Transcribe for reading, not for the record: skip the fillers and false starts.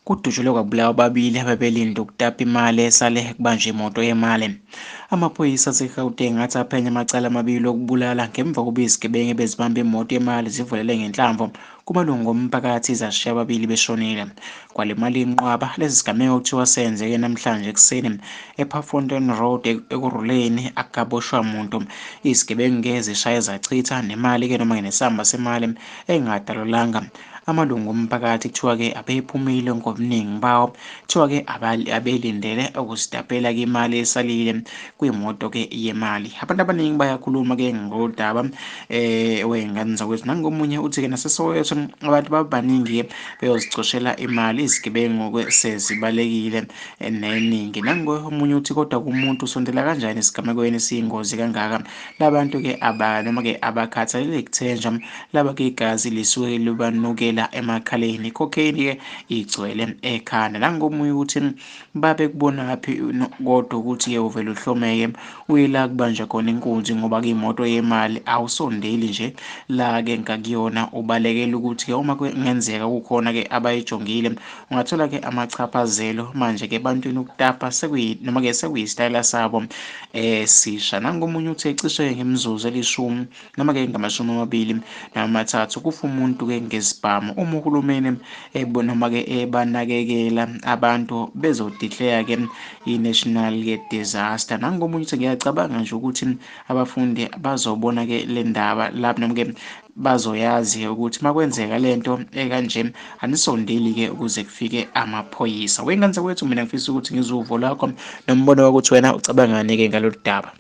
Kudutshulwe kwabulawa ababili ababelinda ukutapa imali esale kubanjwa imoto yemali. Amaphoyisa aseGauteng athi aphenya amacala amabili okubulala ngemva kokuba izigebengu bezibamba imoto yemali zivulele ngenhlamvu kumalungu omphakathi izashiya ababili beshonile. Kwalimala inqwaba lesi sigameko kuthiwa senzeke namhlanje ekuseni ePafontein Road ekuruleni akaboshwa muntu. Izigebengu-ke zishaye zachitha nemali-ke noma nesamba semali engadalulanga. Amalungu omphakathi kuthiwa-ke abephumile ngobuningi bawo, kuthiwa-ke abelindele ukuzitapela-ke imali esalile kwimoto-ke yemali. Abantu abaningi bayakhuluma-ke ngodaba wey'ngane zakwethu. Nangomunye uthi-ke naseSoweto abantu babaningi-ke beyozicoshela imali, izigebengu-ke sezibalekile neningi. Nangomunye uthi kodwa kumuntu usondela kanjani esigamekweni esiyingozi kangaka? Labantu-ke noma-ke abakhathalele kuthenjwa, laba-ke igazi lisuke libanukela emakhaleni, i-cocaine-ke igcwele ekhanda. Nangomunye ukuthi babe kubonaphi kodwa ukuthi-ke uvele uhlomeke uye la kubanjwa khona inkunzi ngoba-ke imoto yemali awusondeli nje la-ke ngakuyona ubalekela ukuthi-ke uma kungenzeka kukhona-ke abayijongile ungathola-ke amachaphazelo. Manje-ke ebantwini ukutapa noma-ke sekuyisitayela sabo sisha. Nangomunye uthi cishe ngemizuzu elishumi noma-ke ngama-23 kufa umuntu-ke ngesibhamu uma uhulumeni noma-ke ebanakekela abantu bezodeclare-ke i-national-ke disaster. Nangomunye uthi ngiyacabanga nje ukuthi abafundi bazobona-ke le ndaba lapho noma-ke bazoyazi ukuthi makwenzeka lento ekanje anisondeli-ke ukuze kufike amaphoyisa. Wengane zakwethu, mina ngifisa ukuthi ngizwe uvo lwakho nombono wokuthi wena ucabangani-ke ngalolu daba.